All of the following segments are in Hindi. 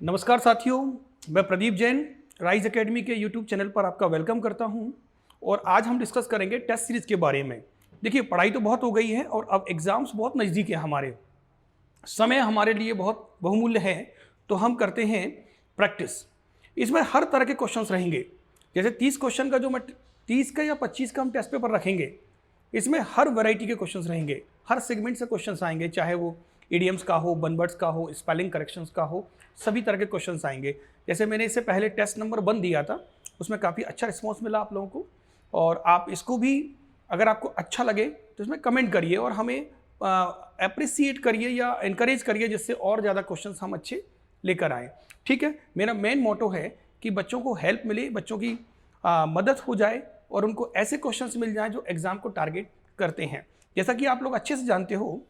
नमस्कार साथियों, मैं प्रदीप जैन राइज एकेडमी के यूट्यूब चैनल पर आपका वेलकम करता हूं और आज हम डिस्कस करेंगे टेस्ट सीरीज़ के बारे में। देखिए, पढ़ाई तो बहुत हो गई है और अब एग्ज़ाम्स बहुत नज़दीक है। हमारे समय हमारे लिए बहुत बहुमूल्य है, तो हम करते हैं प्रैक्टिस। इसमें हर तरह के क्वेश्चंस रहेंगे। जैसे 30 क्वेश्चन का जो मैं 30 का या 25 का हम टेस्ट पेपर रखेंगे, इसमें हर वैरायटी के क्वेश्चंस रहेंगे, हर सेगमेंट से क्वेश्चंस आएंगे, चाहे वो इडियम्स का हो, वन वर्ड्स का हो, स्पेलिंग करेक्शंस का हो, सभी तरह के क्वेश्चंस आएंगे। जैसे मैंने इससे पहले टेस्ट नंबर 1 दिया था, उसमें काफ़ी अच्छा रिस्पॉन्स मिला आप लोगों को, और आप इसको भी अगर आपको अच्छा लगे तो इसमें कमेंट करिए और हमें अप्रिसिएट करिए या इनकरेज करिए, जिससे और ज़्यादा क्वेश्चंस हम अच्छे लेकर आएँ। ठीक है, मेरा मेन मोटो है कि बच्चों को हेल्प मिले, बच्चों की मदद हो जाए और उनको ऐसे क्वेश्चंस मिल जाएं जो एग्ज़ाम को टारगेट करते हैं। जैसा कि आप लोग अच्छे से जानते हो,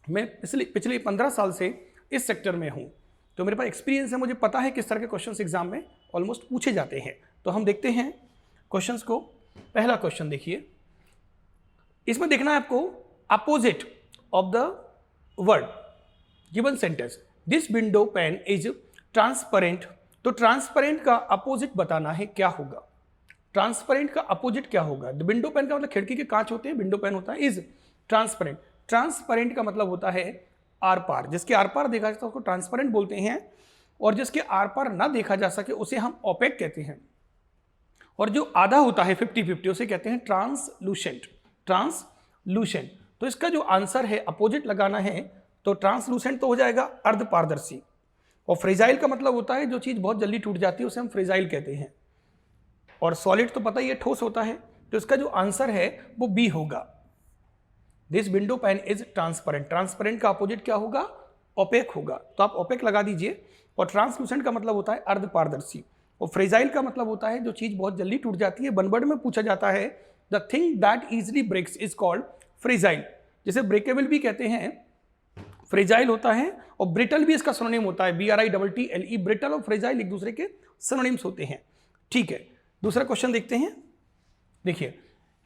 मैं पिछले 15 साल से इस सेक्टर में हूँ, तो मेरे पास एक्सपीरियंस है, मुझे पता है किस तरह के क्वेश्चंस एग्जाम में ऑलमोस्ट पूछे जाते हैं। तो हम देखते हैं क्वेश्चंस को। पहला क्वेश्चन देखिए, इसमें देखना है आपको opposite of the word given sentence. This window pan is transparent. तो ट्रांसपेरेंट का अपोजिट बताना है, क्या होगा? ट्रांसपेरेंट का अपोजिट क्या होगा? विंडो पैन का मतलब खिड़की के कांच होते हैं, विंडो पैन होता है इज ट्रांसपेरेंट। ट्रांसपेरेंट का मतलब होता है आर पार, जिसके आर पार देखा जाता है उसको ट्रांसपेरेंट बोलते हैं, और जिसके आर पार ना देखा जा सके उसे हम ओपेक कहते हैं, और जो आधा होता है 50-50 उसे कहते हैं ट्रांसलूसेंट। ट्रांसलूसेंट। तो इसका जो आंसर है अपोजिट लगाना है, तो ट्रांसलूसेंट तो हो जाएगा अर्ध पारदर्शी, और फ्रेजाइल का मतलब होता है जो चीज बहुत जल्दी टूट जाती है उसे हम फ्रेजाइल कहते हैं, और सॉलिड तो पता ही है ठोस होता है। तो इसका जो आंसर है वो बी होगा। This window pan is transparent. Transparent का अपोजिट क्या होगा? ओपेक होगा, तो आप ओपेक लगा दीजिए। और ट्रांसलूसेंट का मतलब होता है अर्ध पारदर्शी, और फ्रेजाइल का मतलब होता है जो चीज बहुत जल्दी टूट जाती है। वन वर्ड में पूछा जाता है, the thing that easily breaks is called fragile. जैसे ब्रेकेबल भी कहते हैं, फ्रेजाइल होता है, और ब्रिटल भी इसका सिनोनिम होता है, BRITTLE। ब्रिटल और फ्रेजाइल एक दूसरे के सिनोनिम्स होते हैं। ठीक है, दूसरा क्वेश्चन देखते हैं। देखिए,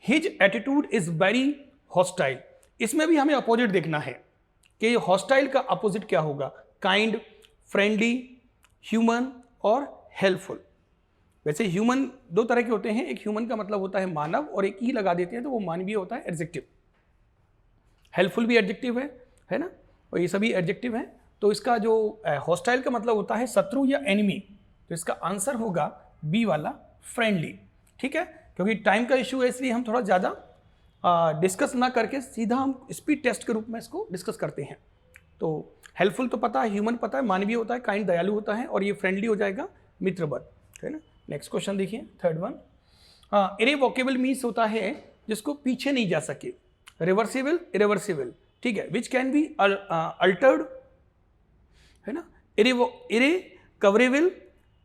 his attitude is very hostile. इसमें भी हमें अपोजिट देखना है कि हॉस्टाइल का अपोजिट क्या होगा? काइंड, फ्रेंडली, ह्यूमन और हेल्पफुल। वैसे ह्यूमन दो तरह के होते हैं, एक ह्यूमन का मतलब होता है मानव, और एक ई लगा देते हैं तो वो मानवीय होता है, एडजेक्टिव। हेल्पफुल भी एडजेक्टिव है ना, और ये सभी एडजेक्टिव हैं। तो इसका जो हॉस्टाइल का मतलब होता है शत्रु या एनिमी, तो इसका आंसर होगा बी वाला, फ्रेंडली। ठीक है, क्योंकि टाइम का इशू है इसलिए हम थोड़ा ज़्यादा डिस्कस ना करके सीधा हम स्पीड टेस्ट के रूप में इसको डिस्कस करते हैं। तो हेल्पफुल तो पता है, ह्यूमन पता है, मानवीय होता है, काइंड दयालु होता है, और ये फ्रेंडली हो जाएगा मित्रवत, है ना। नेक्स्ट क्वेश्चन देखिए, थर्ड वन। इरेवोकेबल मीन्स होता है जिसको पीछे नहीं जा सके। रिवर्सिबल, इरिवर्सिबल, ठीक है, विच कैन बी अल्टर्ड, है ना। इरेकवरेबल,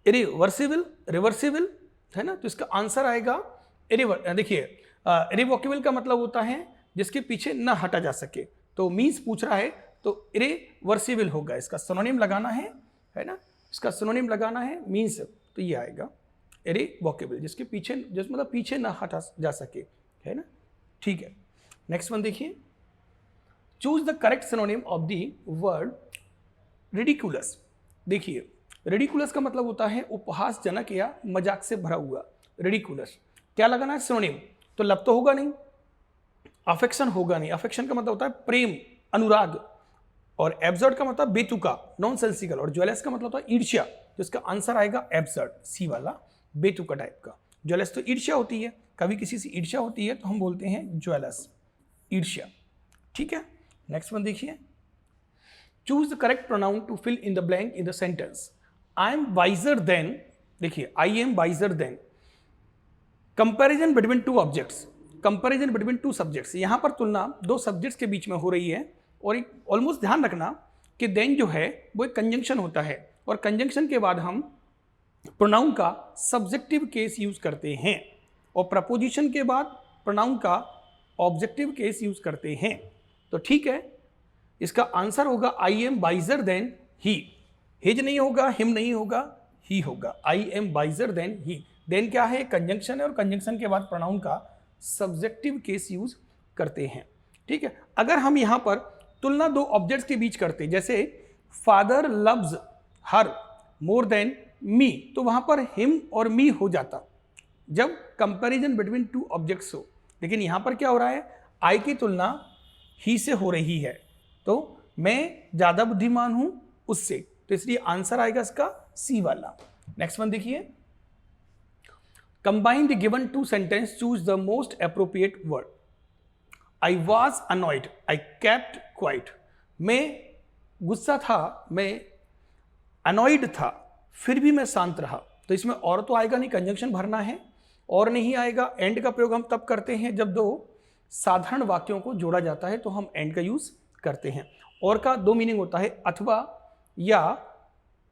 इरिवर्सिबल, रिवर्सिबल, है ना। तो इसका आंसर आएगा देखिए, इरिवोकेबल का मतलब होता है जिसके पीछे न हटा जा सके। तो मीन्स पूछ रहा है तो इरिवर्सिबल होगा, इसका सिनोनिम लगाना है ना, इसका सिनोनिम लगाना है मीन्स, तो ये आएगा इरिवोकेबल, जिसके पीछे, जिस मतलब पीछे न हटा जा सके, है ना। ठीक है, नेक्स्ट वन देखिए। Choose the correct synonym of the word ridiculous. देखिए, रिडिकुलस का मतलब होता है उपहासजनक या मजाक से भरा हुआ। रिडिकुलस क्या लगाना है? सिनोनिम। तो लव तो होगा नहीं, अफेक्शन होगा नहीं, अफेक्शन का मतलब होता है प्रेम, अनुराग, और एब्सर्ड का मतलब बेतुका, नॉनसेंसिकल, और ज्वेलस का मतलब होता है ईर्ष्या। तो इसका आंसर आएगा एब्सर्ड, सी वाला, बेतुका टाइप का। ज्वेलस तो ईर्ष्या होती है, कभी किसी से ईर्ष्या होती है तो हम बोलते हैं ज्वेलस, ईर्ष्या। ठीक है, नेक्स्ट वन देखिए। Choose the correct pronoun to fill in the blank in the sentence. I am wiser then, देखिए, I am wiser then. Comparison between two objects, comparison between two subjects. यहां पर तुलना दो सब्जेक्ट्स के बीच में हो रही है, और एक ऑलमोस्ट ध्यान रखना कि देन जो है वो एक कंजंक्शन होता है, और कंजंक्शन के बाद हम प्रोनाउन का सब्जेक्टिव केस यूज करते हैं, और प्रपोजिशन के बाद प्रोनाउन का ऑब्जेक्टिव केस यूज करते हैं। तो ठीक है, इसका आंसर होगा I am wiser than he. His नहीं होगा, हिम नहीं होगा, ही होगा। I am wiser than he. Then क्या है? कंजंक्शन है, और कंजंक्शन के बाद प्रोनाउन का सब्जेक्टिव केस यूज करते हैं। ठीक है, अगर हम यहां पर तुलना दो ऑब्जेक्ट्स के बीच करते, जैसे father loves her, more than me, तो वहां पर हिम और मी हो जाता जब कंपैरिजन बिटवीन टू ऑब्जेक्ट्स हो। लेकिन यहां पर क्या हो रहा है, आई की तुलना ही से हो रही है, तो मैं ज्यादा बुद्धिमान हूं उससे, तो इसलिए आंसर आएगा इसका सी वाला। नेक्स्ट वन देखिए, combine the given two sentence, choose the most appropriate word. I was annoyed, I kept quiet. मैं गुस्सा था, मैं अनॉयड था, फिर भी मैं शांत रहा। तो इसमें और तो आएगा नहीं, कंजंक्शन भरना है, और नहीं आएगा। एंड का प्रयोग हम तब करते हैं जब दो साधारण वाक्यों को जोड़ा जाता है, तो हम एंड का यूज करते हैं। और का दो मीनिंग होता है, अथवा या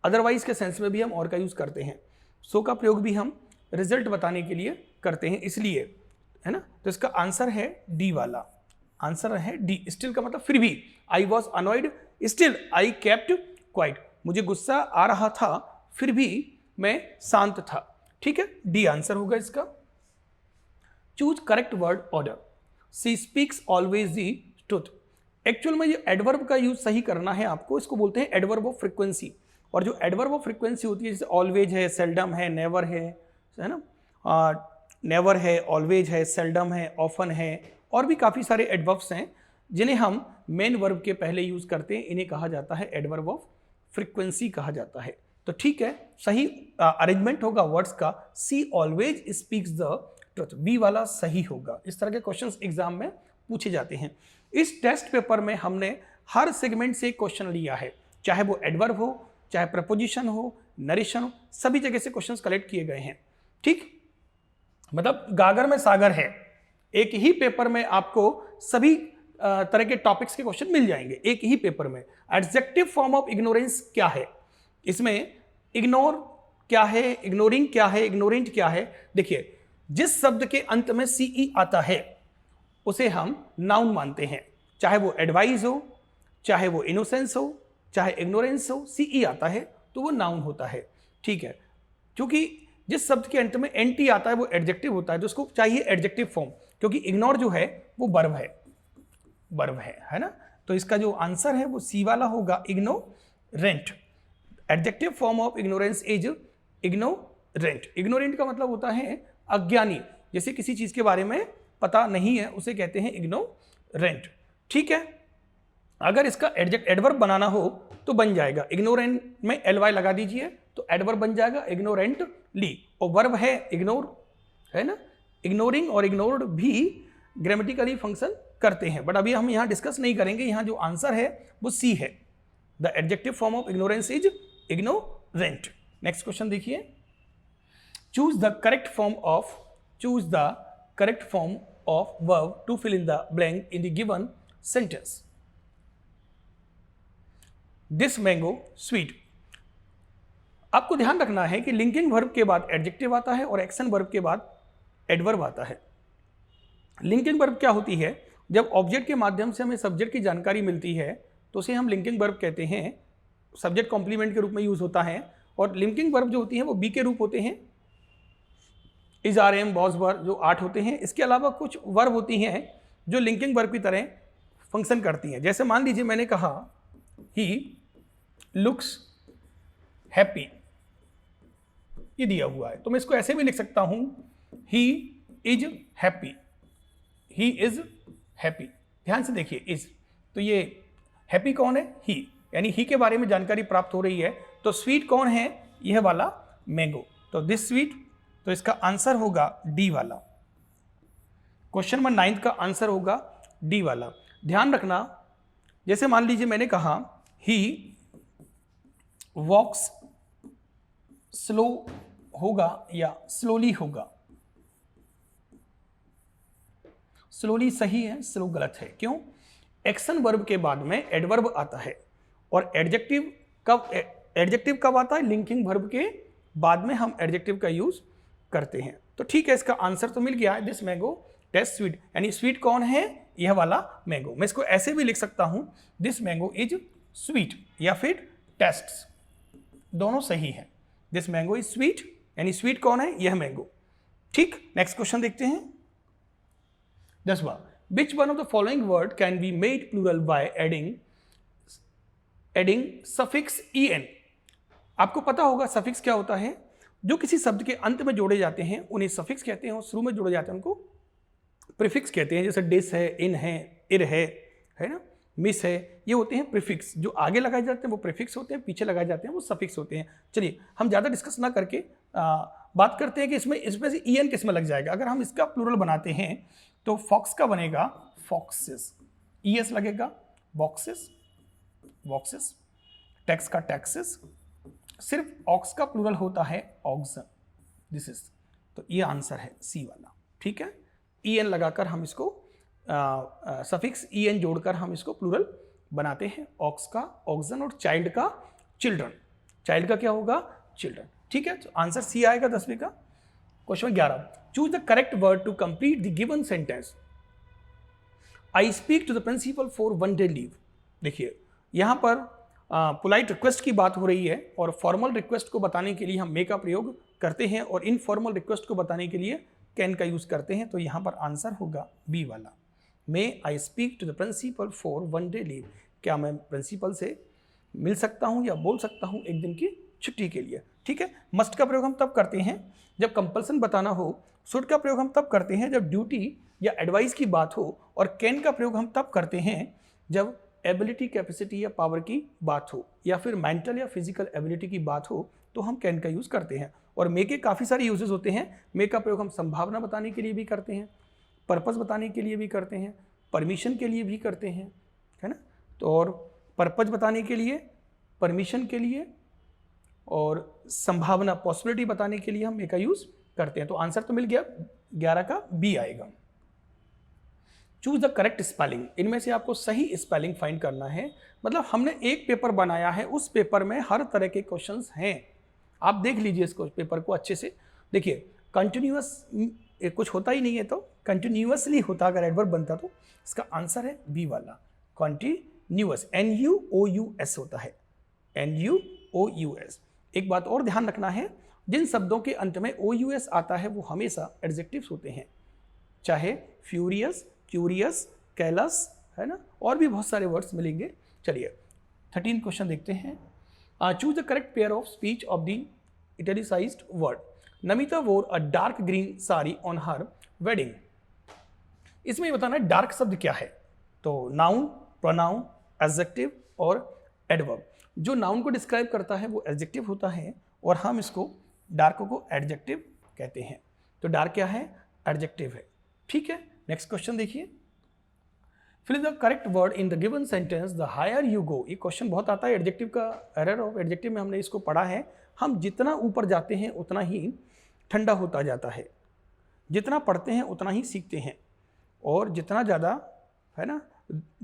अदरवाइज के सेंस में भी हम और का यूज करते हैं। सो का प्रयोग भी हम रिजल्ट बताने के लिए करते हैं, इसलिए, है ना। तो इसका आंसर है डी वाला, आंसर है डी। स्टिल का मतलब फिर भी, आई was annoyed still I kept quite, मुझे गुस्सा आ रहा था फिर भी मैं शांत था। ठीक है, डी आंसर होगा इसका। Choose correct word order. She speaks always the truth. Actual में ये एडवर्ब का यूज सही करना है आपको, इसको बोलते हैं एडवर्ब ऑफ फ्रीक्वेंसी। और जो एडवर्ब ऑफ फ्रीक्वेंसी होती है, जैसे ऑलवेज है, सेल्डम है, नेवर है ना, नेवर है, ऑलवेज है, सेल्डम है, ऑफन है, और भी काफ़ी सारे एडवर्ब्स हैं जिन्हें हम मेन वर्ब के पहले यूज करते हैं, इन्हें कहा जाता है एडवर्ब ऑफ फ्रीक्वेंसी कहा जाता है। तो ठीक है, सही अरेंजमेंट होगा वर्ड्स का, she always speaks the truth, B वाला सही होगा। इस तरह के क्वेश्चंस एग्जाम में पूछे जाते हैं। इस टेस्ट पेपर में हमने हर सेगमेंट से क्वेश्चन लिया है, चाहे वो एडवर्ब हो, चाहे प्रपोजिशन हो, नरेशन हो, सभी जगह से क्वेश्चंस कलेक्ट किए गए हैं। ठीक, मतलब गागर में सागर है, एक ही पेपर में आपको सभी तरह के टॉपिक्स के क्वेश्चन मिल जाएंगे एक ही पेपर में। एडजेक्टिव फॉर्म ऑफ इग्नोरेंस क्या है, इसमें इग्नोर क्या है, इग्नोरिंग क्या है, इग्नोरेंट क्या है। देखिए, जिस शब्द के अंत में सीई आता है उसे हम नाउन मानते हैं, चाहे वो एडवाइस हो, चाहे वो इनोसेंस हो, चाहे इग्नोरेंस हो, सीई आता है तो वो नाउन होता है। ठीक है, क्योंकि जिस शब्द के अंत में एनटी आता है वो एडजेक्टिव होता है, तो उसको चाहिए एडजेक्टिव फॉर्म, क्योंकि इग्नोर जो है वो वर्ब है, वर्ब है ना। तो इसका जो आंसर है वो सी वाला होगा, ignorant. Adjective form of ignorance is ignorant. Ignorant का मतलब होता है अज्ञानी, जैसे किसी चीज के बारे में पता नहीं है उसे कहते हैं इग्नोरेंट। ठीक है, अगर इसका एडवर्ब बनाना हो तो बन जाएगा, इग्नोरेंट में एलवाई लगा दीजिए तो एडवर्ब बन जाएगा इग्नोरेंटली, और वर्ब है इग्नोर, है ना। इग्नोरिंग और इग्नोर्ड भी ग्रामेटिकली फंक्शन करते हैं, बट अभी हम यहाँ डिस्कस नहीं करेंगे। यहाँ जो आंसर है वो सी है, the adjective form of ignorance is ignorant. Next question देखिए, choose the correct form of verb to fill in the blank in the given sentence. This mango sweet. आपको ध्यान रखना है कि लिंकिंग वर्ब के बाद एडजेक्टिव आता है और एक्शन वर्ब के बाद एडवर्ब आता है। लिंकिंग वर्ब क्या होती है, जब ऑब्जेक्ट के माध्यम से हमें सब्जेक्ट की जानकारी मिलती है तो उसे हम लिंकिंग वर्ब कहते हैं, सब्जेक्ट कॉम्प्लीमेंट के रूप में यूज होता है। और लिंकिंग वर्ब जो होती है वो बी के रूप होते हैं, इज, आर, एम, वॉज, वर, जो 8 होते हैं। इसके अलावा कुछ वर्ब होती हैं जो लिंकिंग वर्ब की तरह फंक्शन करती हैं। जैसे मान लीजिए मैंने कहा ही लुक्स हैप्पी, ये दिया हुआ है, तो मैं इसको ऐसे भी लिख सकता हूं, he is happy, he is happy. ध्यान से देखिए, इज, तो ये हैप्पी कौन है, ही, यानी ही के बारे में जानकारी प्राप्त हो रही है। तो स्वीट कौन है, यह वाला मैंगो, तो दिस स्वीट, तो इसका आंसर होगा डी वाला। क्वेश्चन नंबर 9 का आंसर होगा डी वाला। ध्यान रखना, जैसे मान लीजिए मैंने कहा ही वॉक्स स्लो होगा या स्लोली होगा। स्लोली सही है, स्लो गलत है। क्यों? एक्शन वर्ब के बाद में एडवर्ब आता है, और एडजेक्टिव कब आता है, लिंकिंग वर्ब के बाद में हम एडजेक्टिव का यूज करते हैं। तो ठीक है, इसका आंसर तो मिल गया है, दिस मैंगो टेस्ट स्वीट, यानी स्वीट कौन है, यह वाला मैंगो। मैं इसको ऐसे भी लिख सकता हूं, दिस मैंगो इज स्वीट, या फिर टेस्ट्स, दोनों सही है। दिस मैंगो इज स्वीट, यानी स्वीट कौन है, यह मैंगो। ठीक, नेक्स्ट क्वेश्चन देखते हैं। 10वां, which one of the following word can be made plural by adding suffix en। आपको पता होगा सफिक्स क्या होता है, जो किसी शब्द के अंत में जोड़े जाते हैं उन्हें सफिक्स कहते हैं, और शुरू में जोड़े जाते हैं उनको प्रीफिक्स कहते हैं। जैसे डिस है, इन है, इर है ना, मिस है, ये होते हैं प्रीफिक्स। जो आगे लगाए जाते हैं वो प्रीफिक्स होते हैं, पीछे लगाए जाते हैं वो सफिक्स होते हैं। चलिए हम ज़्यादा डिस्कस ना करके बात करते हैं कि इसमें से en किस में लग जाएगा। अगर हम इसका प्लूरल बनाते हैं तो फॉक्स का बनेगा फॉक्सेस, es लगेगा, बॉक्सेस बॉक्सेस, टैक्स का टैक्सेस, सिर्फ ऑक्स का प्लूरल होता है ऑक्सन, दिस इज। तो ये आंसर है सी वाला, ठीक है। en लगाकर हम इसको सफिक्स en जोड़कर हम इसको प्लूरल बनाते हैं, ऑक्स का ऑक्सन और चाइल्ड का चिल्ड्रन। चाइल्ड का क्या होगा? चिल्ड्रन, ठीक है। तो आंसर सी आएगा 10वीं का। Question 11, choose the correct word to complete the given sentence. I speak to the principal for one day leave. देखिए यहाँ पर पोलाइट रिक्वेस्ट की बात हो रही है, और फॉर्मल रिक्वेस्ट को बताने के लिए हम मे का प्रयोग करते हैं, और इनफॉर्मल रिक्वेस्ट को बताने के लिए कैन का यूज करते हैं। तो यहाँ पर आंसर होगा बी वाला, may I speak to the principal for one day leave. क्या मैं प्रिंसिपल से मिल सकता हूँ या बोल सकता हूँ एक दिन की छुट्टी के लिए, ठीक है। मस्ट का प्रयोग हम तब करते हैं जब कंपल्सन बताना हो, शुड का प्रयोग हम तब करते हैं जब ड्यूटी या एडवाइस की बात हो, और कैन का प्रयोग हम तब करते हैं जब एबिलिटी, कैपेसिटी या पावर की बात हो, या फिर मेंटल या फिजिकल एबिलिटी की बात हो, तो हम कैन का यूज़ करते हैं। और मे के काफ़ी सारे यूजेस होते हैं। मे का प्रयोग हम संभावना बताने के लिए भी करते हैं, पर्पस बताने के लिए भी करते हैं, परमिशन के लिए भी करते हैं, है ना। तो और पर्पस बताने के लिए, परमिशन के लिए और संभावना, पॉसिबिलिटी बताने के लिए हम मे का यूज़ करते हैं। तो आंसर तो मिल गया, 11 का बी आएगा। Choose the correct spelling. इनमें से आपको सही स्पेलिंग फाइंड करना है। मतलब हमने एक पेपर बनाया है, उस पेपर में हर तरह के क्वेश्चंस हैं। आप देख लीजिए इसको, पेपर को अच्छे से देखिए। कंटिन्यूअस कुछ होता ही नहीं है, तो कंटिन्यूअसली होता अगर एडवर्ब बनता तो इसका आंसर है बी वाला, कॉन्टिन्यूअस, NUOUS होता है, NUOUS। एक बात और ध्यान रखना है, जिन शब्दों के अंत में OUS आता है वो हमेशा एडजेक्टिव्स होते हैं, चाहे फ्यूरियस, क्यूरियस, कैलस, है ना, और भी बहुत सारे वर्ड्स मिलेंगे। चलिए 13 क्वेश्चन देखते हैं। Choose the correct pair of speech of the italicised word. Namita wore a dark green sari on her wedding. इसमें बताना है डार्क शब्द क्या है। तो नाउन, प्रोनाउन, एडजेक्टिव और एडवर्ब। जो नाउन को डिस्क्राइब करता है वो एडजेक्टिव होता है, और हम इसको डार्क को एडजेक्टिव कहते हैं। तो डार्क क्या है? एडजेक्टिव है, ठीक है। नेक्स्ट क्वेश्चन देखिए, fill the correct word in the given sentence the higher you go. ये क्वेश्चन बहुत आता है, एडजेक्टिव का एरर ऑफ एडजेक्टिव में हमने इसको पढ़ा है। हम जितना ऊपर जाते हैं उतना ही ठंडा होता जाता है, जितना पढ़ते हैं उतना ही सीखते हैं, और जितना ज़्यादा, है ना,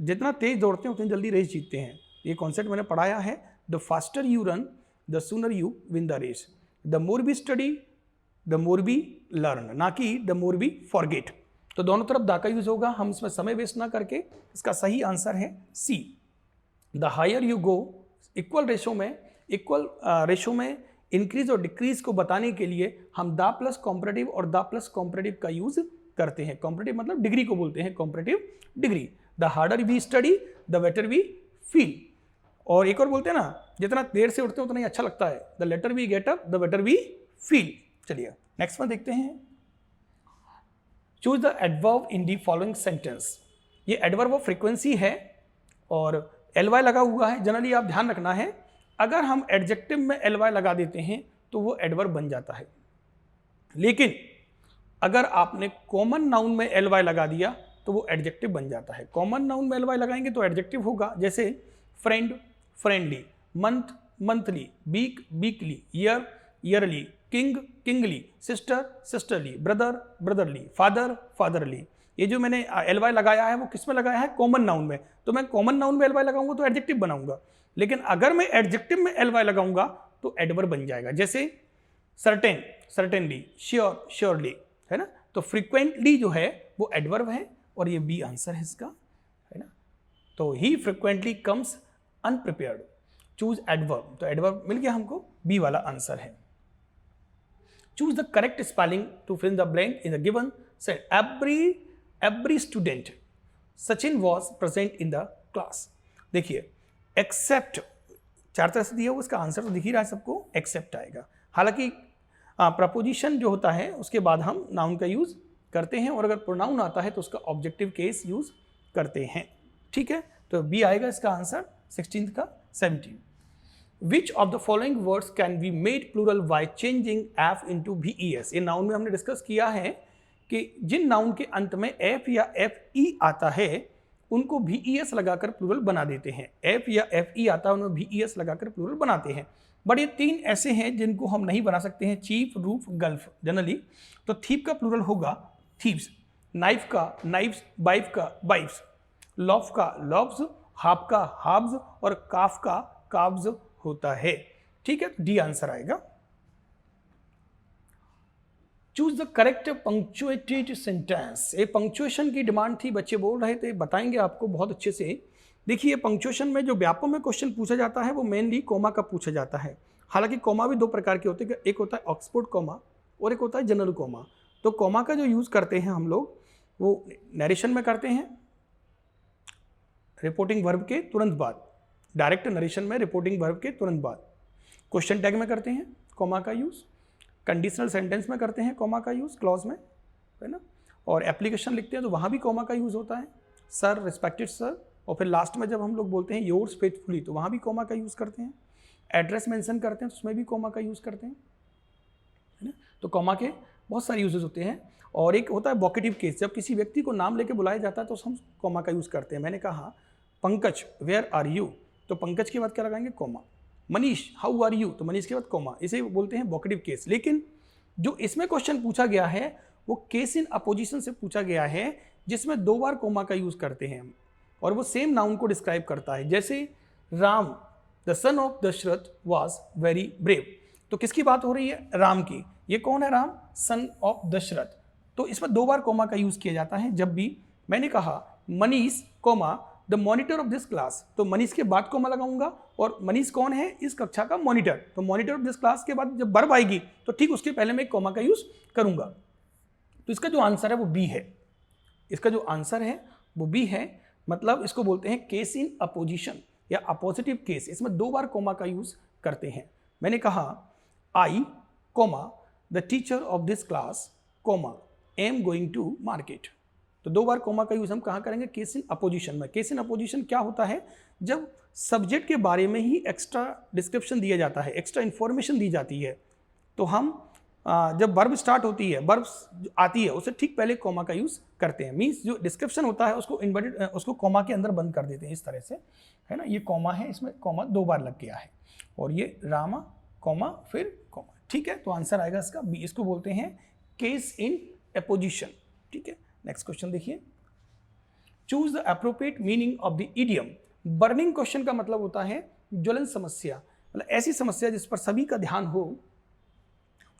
जितना तेज दौड़ते हैं उतनी जल्दी रेस जीतते हैं। ये कॉन्सेप्ट मैंने पढ़ाया है। The faster you run the sooner you win the race, the more we study the more we learn, ना कि द मोर बी फॉरगेट। तो दोनों तरफ दा का यूज होगा, हम इसमें समय वेस्ट ना करके इसका सही आंसर है C. The higher you go, equal ratio में इंक्रीज और डिक्रीज को बताने के लिए हम दा प्लस कॉम्परेटिव और दा प्लस कॉम्परेटिव का यूज करते हैं। कॉम्परेटिव मतलब डिग्री को बोलते हैं, comparative degree. The harder we study the better we feel, और एक और बोलते हैं ना, जितना देर से उठते हैं उतना ही अच्छा लगता है। The later we get up the better we feel. चलिए नेक्स्ट वन देखते हैं। Choose the adverb in the following sentence. ये एडवर्ब ऑफ फ्रीक्वेंसी है और ly लगा हुआ है। जनरली आप ध्यान रखना है, अगर हम एडजेक्टिव में ly लगा देते हैं तो वो एडवर्ब बन जाता है, लेकिन अगर आपने कॉमन नाउन में ly लगा दिया तो वो एडजेक्टिव बन जाता है। कॉमन नाउन में ly लगाएंगे तो एडजेक्टिव होगा, जैसे friend friendly, month monthly, week weekly, year yearly, king kingly, sister sisterly, brother brotherly, father fatherly. ये जो मैंने ly लगाया है वो किस में लगाया है? कॉमन नाउन में। तो मैं कॉमन नाउन में ly लगाऊंगा तो एडजेक्टिव बनाऊंगा, लेकिन अगर मैं एडजेक्टिव में ly लगाऊंगा तो एडवर्ब बन जाएगा। जैसे सर्टेन सर्टेनली, श्योर श्योरली, है ना। तो फ्रीक्वेंटली जो है वो एडवर्ब है, और ये बी आंसर है इसका, है ना। तो he frequently comes unprepared. Choose adverb, तो एडवर्ब मिल गया हमको, बी वाला आंसर है। Choose the correct spelling to fill in the blank in the given set. Every student, Sachin was present in the class. देखिए, except 4 तरह से दिया हुआ, इसका आंसर तो दिख ही रहा है सबको, एक्सेप्ट आएगा। हालांकि प्रपोजिशन जो होता है उसके बाद हम नाउन का यूज़ करते हैं, और अगर प्रोनाउन आता है तो उसका ऑब्जेक्टिव केस यूज़ करते हैं। ठीक है, तो बी आएगा इसका आंसर 16 का 17। Which of the following words can be made plural by changing f into ves? ये नाउन में हमने डिस्कस किया है कि जिन नाउन के अंत में f या fe आता है उनको ves लगाकर प्लूरल बना देते हैं। f या fe आता है उन्हें ves लगाकर प्लूरल बनाते हैं। बट ये 3 ऐसे हैं जिनको हम नहीं बना सकते हैं, चीफ, रूफ, गल्फ जनरली। तो थीप का प्लूरल होगा थीव्स, नाइफ का नाइफ्स, बाइफ का बाइफ्स, लॉफ का लॉब्स, हाफ का हाब्स और काफ का काब्स होता है। ठीक है, डी आंसर आएगा। Choose the correct punctuated sentence. ये पंक्चुएशन की डिमांड थी, बच्चे बोल रहे थे, बताएंगे आपको बहुत अच्छे से। देखिए पंक्चुएशन में जो व्यापक में क्वेश्चन पूछा जाता है वो मेनली कोमा का पूछा जाता है। हालांकि कोमा भी 2 प्रकार के होते हैं, एक होता है ऑक्सफोर्ड कोमा और एक होता है जनरल कोमा। तो कोमा का जो यूज़ करते हैं हम लोग वो नरेशन में करते हैं, रिपोर्टिंग वर्ब के तुरंत बाद, डायरेक्ट नरेशन में रिपोर्टिंग वर्ब के तुरंत बाद, क्वेश्चन टैग में करते हैं कोमा का यूज़, कंडीशनल सेंटेंस में करते हैं कोमा का यूज़ क्लॉज में, है ना, और एप्लीकेशन लिखते हैं तो वहाँ भी कोमा का यूज़ होता है, सर, रिस्पेक्टेड सर, और फिर लास्ट में जब हम लोग बोलते हैं योर्स फेथफुली तो वहाँ भी कोमा का यूज़ करते हैं, एड्रेस मेंशन करते हैं तो उसमें भी कोमा का यूज़ करते हैं, है ना। तो कोमा के बहुत सारे यूजेस होते हैं। और एक होता है वोकेटिव केस, जब किसी व्यक्ति को नाम लेके बुलाया जाता है तो हम कोमा का यूज़ करते हैं। मैंने कहा पंकज वेयर आर यू, तो पंकज के बाद क्या लगाएंगे, comma. Manish how are you, तो मनीष के बाद कोमा। इसे बोलते हैं वोकेटिव केस। लेकिन जो इसमें क्वेश्चन पूछा गया है वो केस इन अपोजिशन से पूछा गया है, जिसमें 2 बार कोमा का यूज़ करते हैं और वो सेम नाउन को डिस्क्राइब करता है। जैसे Ram the son of Dasharath was very brave, तो किसकी बात हो रही है, राम की। ये कौन है, राम, सन ऑफ दशरथ। तो इसमें 2 बार कोमा का यूज़ किया जाता है। जब भी मैंने कहा Manish comma the monitor of this class, तो मनीष के बाद कोमा लगाऊंगा, और मनीष कौन है, इस कक्षा का मॉनिटर, तो मॉनिटर ऑफ दिस क्लास के बाद जब वर्ब आएगी तो ठीक उसके पहले मैं कोमा का यूज़ करूंगा। तो इसका जो आंसर है वो बी है, इसका जो आंसर है वो बी है। मतलब इसको बोलते हैं केस इन अपोजिशन या अपोजिटिव केस। इसमें 2 बार कोमा का यूज़ करते हैं। मैंने कहा I comma the teacher of this class comma am going to market, तो 2 बार कोमा का यूज़ हम कहाँ करेंगे, केस इन अपोजिशन में। केस इन अपोजिशन क्या होता है, जब सब्जेक्ट के बारे में ही एक्स्ट्रा डिस्क्रिप्शन दिया जाता है, एक्स्ट्रा इन्फॉर्मेशन दी जाती है, तो हम जब वर्ब स्टार्ट होती है, वर्ब आती है, उससे ठीक पहले कोमा का यूज़ करते हैं। मीन्स जो डिस्क्रिप्शन होता है उसको इन्वर्टेड, उसको कोमा के अंदर बंद कर देते हैं इस तरह से, है ना। ये कोमा है, इसमें कोमा 2 बार लग गया है, और ये रामा कोमा फिर कोमा। ठीक है, तो आंसर आएगा इसका बी। इसको बोलते हैं केस इन अपोजिशन। ठीक है, नेक्स्ट क्वेश्चन देखिए। Choose the appropriate meaning of the idiom. Burning question का मतलब होता है ज्वलन समस्या, मतलब ऐसी समस्या जिस पर सभी का ध्यान हो।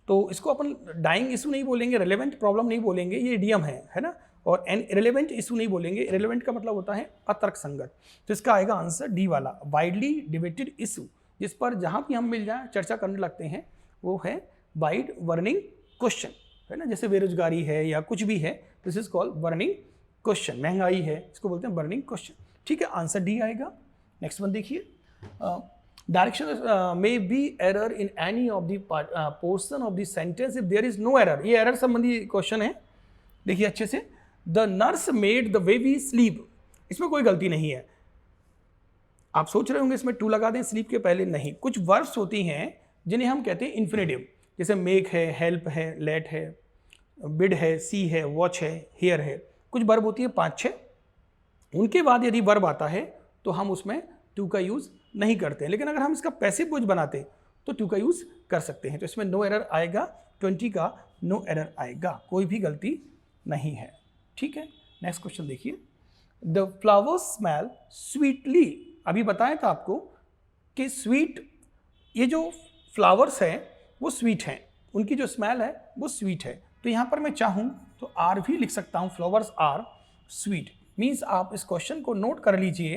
तो इसको अपन डाइंग इशू नहीं बोलेंगे, रेलेवेंट प्रॉब्लम नहीं बोलेंगे, ये इडियम है ना। और इरेलेवेंट इशू नहीं बोलेंगे, इरेलेवेंट का मतलब होता है अतर्क संगत। तो इसका आएगा आंसर डी वाला, वाइडली डिबेटेड इशू, जिस पर जहाँ भी हम मिल जाए चर्चा करने लगते हैं, वो है वाइड बर्निंग क्वेश्चन, है ना। जैसे बेरोजगारी है या कुछ भी है, this is called burning question. महंगाई है, इसको बोलते हैं बर्निंग क्वेश्चन। ठीक है, आंसर डी आएगा। नेक्स्ट वन देखिए, direction may be error in any of the portion of the sentence if there is no error. ये एरर संबंधी क्वेश्चन है, देखिए अच्छे से। The nurse made the baby sleep, इसमें कोई गलती नहीं है। आप सोच रहे होंगे इसमें टू लगा दें स्लीप के पहले, नहीं। कुछ वर्ब्स होती हैं जिन्हें हम कहते हैं इन्फिनेटिव, जैसे मेक है, हेल्प है, लेट है, बिड है, सी है, वॉच है, हियर है। कुछ वर्ब होती है 5-6, उनके बाद यदि वर्ब आता है तो हम उसमें टू का यूज़ नहीं करते हैं। लेकिन अगर हम इसका पैसिव वॉइस बनाते तो टू का यूज़ कर सकते हैं। तो इसमें नो एरर आएगा, 20 का नो एरर आएगा, कोई भी गलती नहीं है। ठीक है, नेक्स्ट क्वेश्चन देखिए। द फ्लावर्स स्मेल स्वीटली, अभी बताया था आपको कि स्वीट, ये जो फ्लावर्स हैं वो स्वीट हैं, उनकी जो स्मेल है वो स्वीट है। तो यहाँ पर मैं चाहूँ तो आर भी लिख सकता हूँ, फ्लावर्स आर स्वीट। मीन्स आप इस क्वेश्चन को नोट कर लीजिए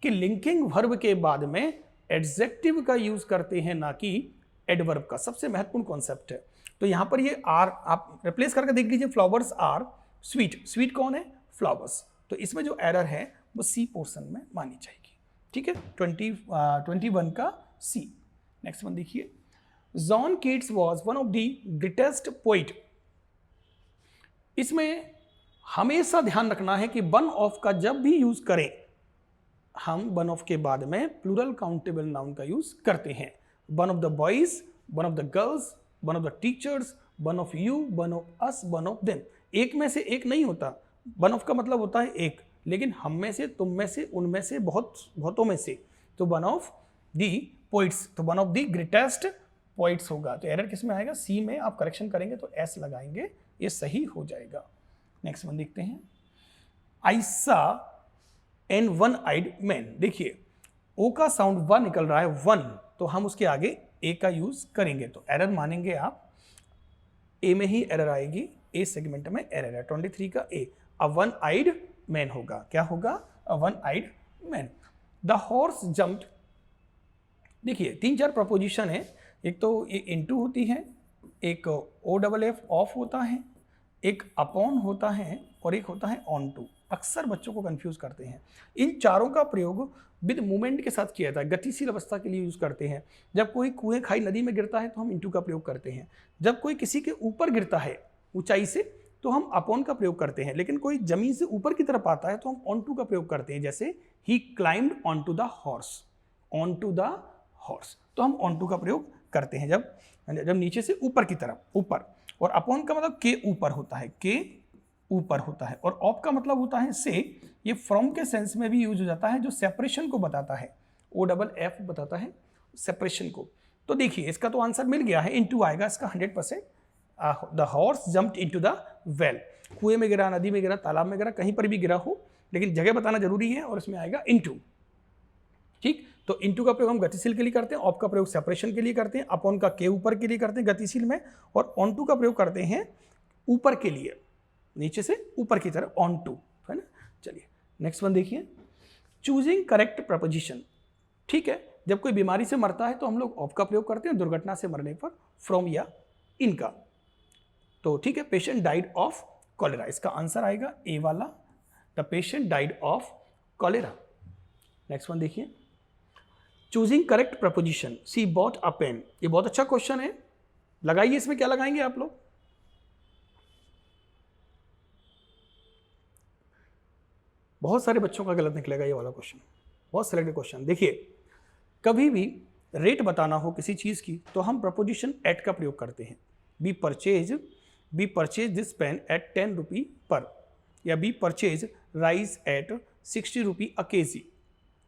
कि लिंकिंग वर्ब के बाद में एडजेक्टिव का यूज़ करते हैं, ना कि एडवर्ब का। सबसे महत्वपूर्ण कॉन्सेप्ट है। तो यहाँ पर ये आर आप रिप्लेस करके देख लीजिए, फ्लावर्स आर स्वीट। स्वीट कौन है, फ्लावर्स। तो इसमें जो एरर है वो सी पोर्शन में मानी जाएगी। ठीक है, 21 का सी। नेक्स्ट वन देखिए, John Keats was one of the greatest poet. इसमें हमेशा ध्यान रखना है कि वन ऑफ का जब भी यूज करें, हम वन ऑफ के बाद में प्लूरल काउंटेबल नाउन का यूज करते हैं। One of the boys, one of the girls, one of the teachers, one of you, one of us, one of them. एक में से एक नहीं होता, वन ऑफ का मतलब होता है एक, लेकिन हम में से, तुम में से, उनमें से, बहुतों में से। तो वन ऑफ दी पोइट्स, तो one of the greatest poets होगा। तो एरर किस में आएगा? सी में। आप करेक्शन करेंगे तो एस लगाएंगे, ये सही हो जाएगा। नेक्स्ट वन देखते हैं, आई सा एन वन आइड मैन। देखिए ओ का साउंड वन निकल रहा है, वन, तो हम उसके आगे ए का यूज करेंगे, तो एरर मानेंगे आप, ए में ही एरर आएगी, ए सेगमेंट में एरर है। 23 का ए, अ वन आइड मैन होगा। क्या होगा? A one eyed man. The horse jumped. देखिए 3-4 प्रपोजिशन है, एक तो ये इनटू होती है, एक ओ डबल एफ ऑफ होता है, एक अपॉन होता है, और एक होता है ऑन टू। अक्सर बच्चों को कंफ्यूज करते हैं। इन चारों का प्रयोग विद मूवमेंट के साथ किया जाता है, गतिशील अवस्था के लिए यूज करते हैं। जब कोई कुएं, खाई, नदी में गिरता है तो हम इनटू का प्रयोग करते हैं। जब कोई किसी के ऊपर गिरता है ऊंचाई से तो हम अपॉन का प्रयोग करते हैं, लेकिन कोई जमीन से ऊपर की तरफ आता है तो हम ऑन टू का प्रयोग करते हैं। जैसे he climbed on to the horse, on to the horse, तो हम ऑन टू का प्रयोग करते हैं जब नीचे से ऊपर की तरफ, ऊपर। और अपॉन का मतलब के ऊपर होता है, के ऊपर होता है। और ऑफ का मतलब होता है से। ये फ्रॉम के सेंस में भी यूज हो जाता है, जो सेपरेशन को बताता है। ओ डबल एफ बताता है सेपरेशन को। तो देखिए इसका तो आंसर मिल गया है, इनटू आएगा इसका 100%। The horse jumped into the well. कुएं में गिरा, नदी में गिरा, तालाब में गिरा, कहीं पर भी गिरा हो, लेकिन जगह बताना जरूरी है, और इसमें आएगा इनटू। ठीक, तो इनटू का प्रयोग हम गतिशील के लिए करते हैं, ऑफ का प्रयोग सेपरेशन के लिए करते हैं, अपॉन का के ऊपर के लिए करते हैं गतिशील में, और ऑन टू का प्रयोग करते हैं ऊपर के लिए, नीचे से ऊपर की तरफ, ऑन टू, है ना। चलिए नेक्स्ट वन देखिए, चूजिंग करेक्ट प्रपोजिशन। ठीक है, जब कोई बीमारी से मरता है तो हम लोग ऑफ का प्रयोग करते हैं, दुर्घटना से मरने पर फ्रॉम या इनका। तो ठीक है, पेशेंट डाइड ऑफ कॉलेरा, इसका आंसर आएगा ए वाला, the patient died of cholera. Next one देखिए, choosing correct preposition, she bought a pen. ये बहुत अच्छा क्वेश्चन है, लगाइए इसमें क्या लगाएंगे आप लोग? बहुत सारे बच्चों का गलत निकलेगा ये वाला क्वेश्चन, बहुत सिलेक्टेड क्वेश्चन। देखिए कभी भी रेट बताना हो किसी चीज़ की तो हम प्रपोजिशन एट का प्रयोग करते हैं। We purchase this pen at 10 rupee per, या we purchase rice at 60 rupee a kg.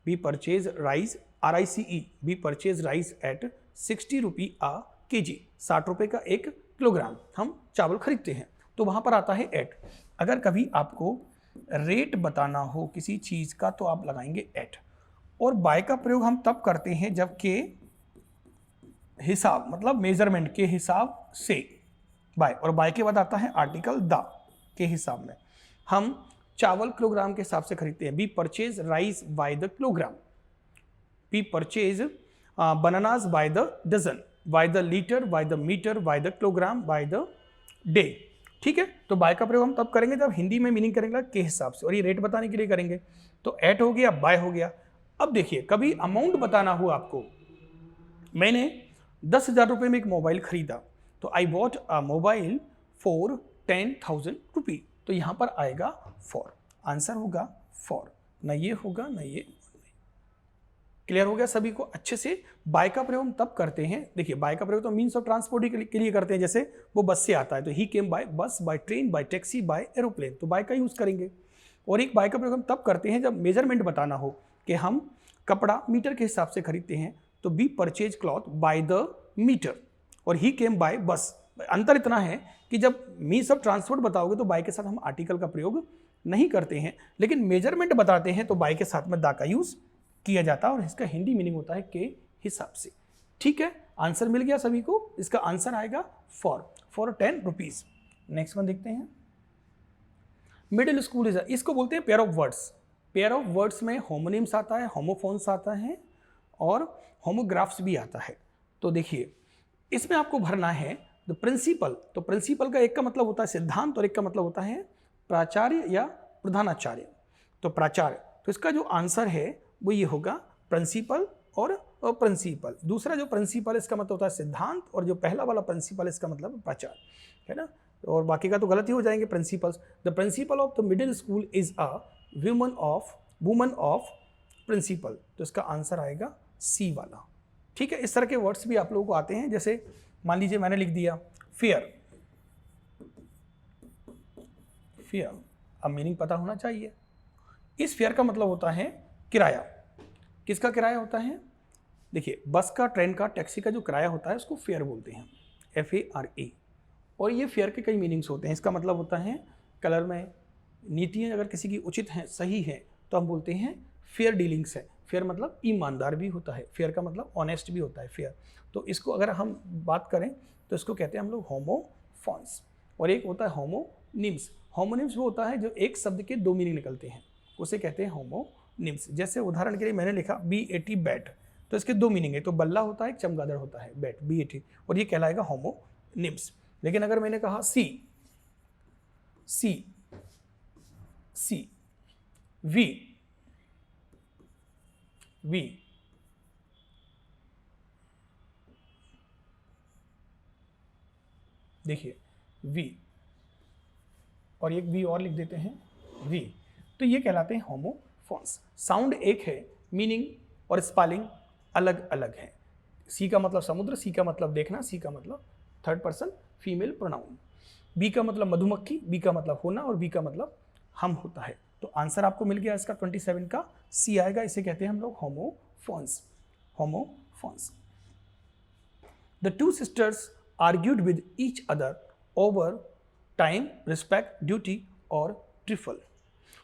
We purchase rice RICE, we purchase rice at 60 rupee a kg. 60 रुपये का 1 किलोग्राम हम चावल खरीदते हैं, तो वहाँ पर आता है एट। अगर कभी आपको रेट बताना हो किसी चीज़ का तो आप लगाएंगे एट। और बाय का प्रयोग हम तब करते हैं जब के हिसाब, मतलब मेजरमेंट के हिसाब से बाय, और बाय के बाद आता है आर्टिकल द के हिसाब में। हम चावल किलोग्राम के हिसाब से खरीदते हैं। We purchase rice by the kilogram, we purchase bananas by the dozen, by the litre, by the metre, by the kilogram, by the day. ठीक है, तो बाय का प्रयोग हम तब करेंगे जब हिंदी में मीनिंग करेंगे के हिसाब से, और ये रेट बताने के लिए करेंगे। तो एट हो गया, बाय हो गया। अब देखिए कभी अमाउंट बताना हो आपको, मैंने 10,000 रुपये में एक मोबाइल खरीदा, तो I bought a mobile for 10,000 रुपी, तो यहाँ पर आएगा फॉर, आंसर होगा फॉर, ना ये होगा ना ये। क्लियर हो गया सभी को अच्छे से? बाय का प्रयोग हम तब करते हैं, देखिए बाय का प्रयोग तो मीन्स ऑफ ट्रांसपोर्ट के लिए करते हैं। जैसे वो बस से आता है तो he came by bus, by train, by taxi, by aeroplane, तो बाय का यूज करेंगे। और एक बाय का प्रयोग हम तब करते हैं जब मेजरमेंट बताना हो, कि हम कपड़ा मीटर के हिसाब से खरीदते हैं, तो we purchase cloth by the metre, और ही केम बाय बस। अंतर इतना है कि जब मीन्स ऑफ ट्रांसपोर्ट बताओगे तो बाय के साथ हम आर्टिकल का प्रयोग नहीं करते हैं, लेकिन मेजरमेंट बताते हैं तो बाय के साथ में दा का यूज किया जाता है, और इसका हिंदी मीनिंग होता है के हिसाब से। ठीक है, आंसर मिल गया सभी को, इसका आंसर आएगा फॉर 10 रुपीज। नेक्स्ट वन देखते हैं, मिडिल स्कूल इज, इसको बोलते हैं pair of words. Pair of words में होमोनिम्स आता है, होमोफोन्स आता है, और होमोग्राफ्स भी आता है। तो देखिए इसमें आपको भरना है द प्रिंसिपल। तो प्रिंसिपल का एक का मतलब होता है सिद्धांत, और एक का मतलब होता है प्राचार्य या प्रधानाचार्य। तो प्राचार्य, तो इसका जो आंसर है वो ये होगा प्रिंसिपल और और प्रिंसिपल। दूसरा जो प्रिंसिपल इसका मतलब होता है सिद्धांत, और जो पहला वाला प्रिंसिपल इसका मतलब प्रचार, है ना। और बाकी का तो गलत ही हो जाएंगे principals. The principal of the middle school is a woman of principle, तो इसका आंसर आएगा सी वाला। ठीक है, इस तरह के वर्ड्स भी आप लोगों को आते हैं। जैसे मान लीजिए मैंने लिख दिया फियर, फियर, अब मीनिंग पता होना चाहिए। इस फेयर का मतलब होता है किराया। किसका किराया होता है? देखिए, बस का, ट्रेन का, टैक्सी का जो किराया होता है उसको फेयर बोलते हैं, FARE। और ये फेयर के कई मीनिंग्स होते हैं। इसका मतलब होता है कलर में नीतियाँ अगर किसी की उचित हैं, सही है, तो हम बोलते हैं फेयर डीलिंग्स है। फेयर मतलब ईमानदार भी होता है, फेयर का मतलब ऑनेस्ट भी होता है फेयर। तो इसको अगर हम बात करें तो इसको कहते हैं हम लोग होमोफॉन्स। और एक होता है होमोनिम्स। होमोनिम्स वो होता है जो एक शब्द के दो मीनिंग निकलते हैं, उसे कहते हैं होमोनिम्स। जैसे उदाहरण के लिए मैंने लिखा BAT बैट, तो इसके दो मीनिंग है, तो बल्ला होता है, एक चमगादड़ होता है, बैट BAT, और ये कहलाएगा होमोनिम्स। लेकिन अगर मैंने कहा सी वी, देखिए वी, और एक वी और लिख देते हैं वी, तो ये कहलाते हैं होमोफॉन्स। साउंड एक है, मीनिंग और स्पेलिंग अलग अलग है। सी का मतलब समुद्र, सी का मतलब देखना, सी का मतलब third person female pronoun, bee का मतलब मधुमक्खी, बी का मतलब होना, और बी का मतलब हम होता है। तो आंसर आपको मिल गया इसका 27 का सी आएगा। इसे कहते हैं हम लोग homophones, homophones. The two sisters argued with each other over time, respect, duty और ट्रिफल।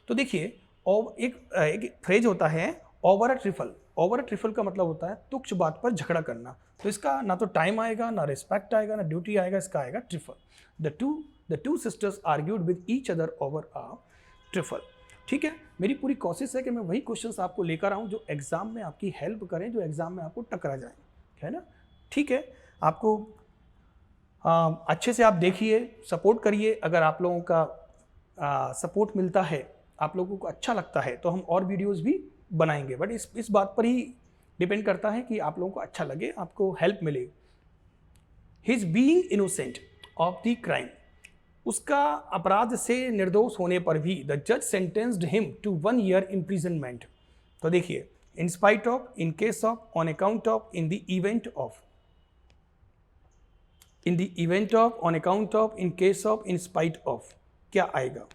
तो देखिए, एक फ्रेज होता है over a trifle. Over a trifle का मतलब होता है तुच्छ बात पर झगड़ा करना। तो इसका ना तो टाइम आएगा, ना रिस्पेक्ट आएगा, ना ड्यूटी आएगा, इसका आएगा trifle. The two sisters argued with each other over a trifle. ठीक है, मेरी पूरी कोशिश है कि मैं वही क्वेश्चंस आपको लेकर आऊँ जो एग्जाम में आपकी हेल्प करें, जो एग्जाम में आपको टकरा जाएं, है ना। ठीक है, आपको अच्छे से आप देखिए, सपोर्ट करिए। अगर आप लोगों का सपोर्ट मिलता है, आप लोगों को अच्छा लगता है, तो हम और वीडियोस भी बनाएंगे। बट इस बात पर ही डिपेंड करता है कि आप लोगों को अच्छा लगे, आपको हेल्प मिले। His being innocent of the crime, उसका अपराध से निर्दोष होने पर भी द जज sentenced him to 1 year imprisonment. तो देखिए, in spite of, in case of, on account of, in the event of, in the event of, on account of, in case of, in spite of, क्या आएगा?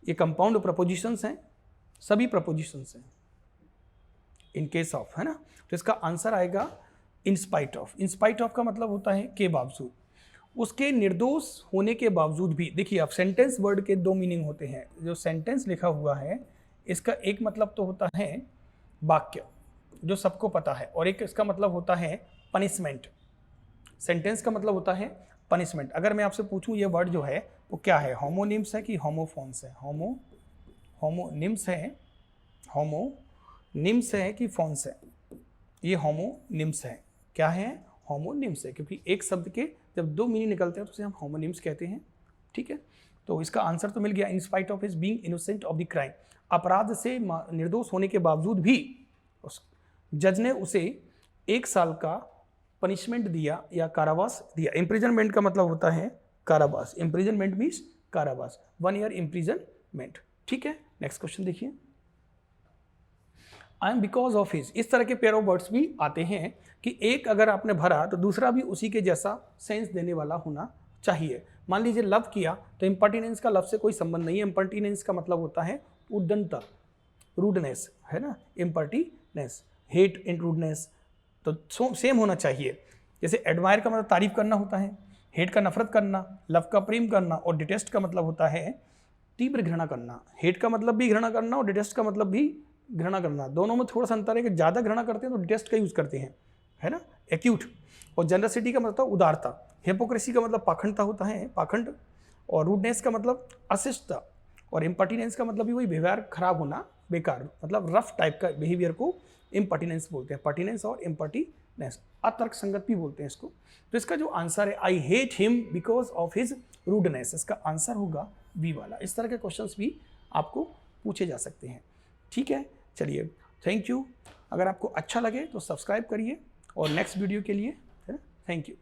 ये कंपाउंड प्रपोजिशंस हैं, सभी प्रपोजिशंस हैं। इन केस ऑफ, है ना, तो इसका आंसर आएगा इन spite of. In spite of का मतलब होता है के बावजूद, उसके निर्दोष होने के बावजूद भी। देखिए, अब सेंटेंस वर्ड के दो मीनिंग होते हैं। जो सेंटेंस लिखा हुआ है, इसका एक मतलब तो होता है वाक्य, जो सबको पता है, और एक इसका मतलब होता है पनिशमेंट। सेंटेंस का मतलब होता है पनिशमेंट। अगर मैं आपसे पूछूं ये वर्ड जो है वो क्या है, होमोनिम्स है कि होमोफॉन्स है? होमोनिम्स है, होमोनिम्स है कि फॉन्स है? ये होमोनिम्स है। क्या है? होमोनिम्स है, क्योंकि एक शब्द के जब दो मीनिंग निकलते हैं तो उसे हम होमोनिम्स कहते हैं। ठीक है, तो इसका आंसर तो मिल गया, इन spite of his being innocent of the crime. अपराध से निर्दोष होने के बावजूद भी उस जज ने उसे 1 साल का पनिशमेंट दिया या कारावास दिया। इम्प्रिजनमेंट का मतलब होता है कारावास, इम्प्रिजनमेंट मीन्स कारावास, 1 year इम्प्रिजनमेंट। ठीक है, नेक्स्ट क्वेश्चन देखिए। I M because of his, इस तरह के पेयर ऑफ वर्ड्स भी आते हैं कि एक अगर आपने भरा तो दूसरा भी उसी के जैसा सेंस देने वाला होना चाहिए। मान लीजिए लव किया, तो इम्पर्टिनेंस का लव से कोई संबंध नहीं है। इम्पर्टिनेंस का मतलब होता है उद्दंडता, रूडनेस, है ना, इम्पर्टिनेंस, हेट एंड रूडनेस, तो सेम होना चाहिए। जैसे एडमायर का मतलब तारीफ करना होता है, हेट का नफरत करना, लव का प्रेम करना, और डिटेस्ट का मतलब होता है तीव्र घृणा करना। हेट का मतलब भी घृणा करना और डिटेस्ट का मतलब भी घृणा करना। दोनों में थोड़ा सा अंतर है कि ज़्यादा घृणा करते हैं तो डिटेस्ट का यूज़ करते हैं, है ना, एक्यूट। और जनरसिटी का मतलब उदारता। हिपोक्रेसी का मतलब पाखंडता होता है, पाखंड। और रूडनेस का मतलब अशिष्टता। और इम्पर्टिनेंस का मतलब भी वही व्यवहार खराब होना, बेकार, मतलब रफ टाइप का बिहेवियर को इम्पर्टिनेंस बोलते हैं। पर्टिनेंस और इम्पर्टिनेंस, अतर्क संगत भी बोलते हैं इसको। तो इसका जो आंसर है, I hate him because of his rudeness, इसका आंसर होगा बी वाला। इस तरह के क्वेश्चंस भी आपको पूछे जा सकते हैं। ठीक है, चलिए थैंक यू। अगर आपको अच्छा लगे तो सब्सक्राइब करिए और नेक्स्ट वीडियो के लिए थैंक यू।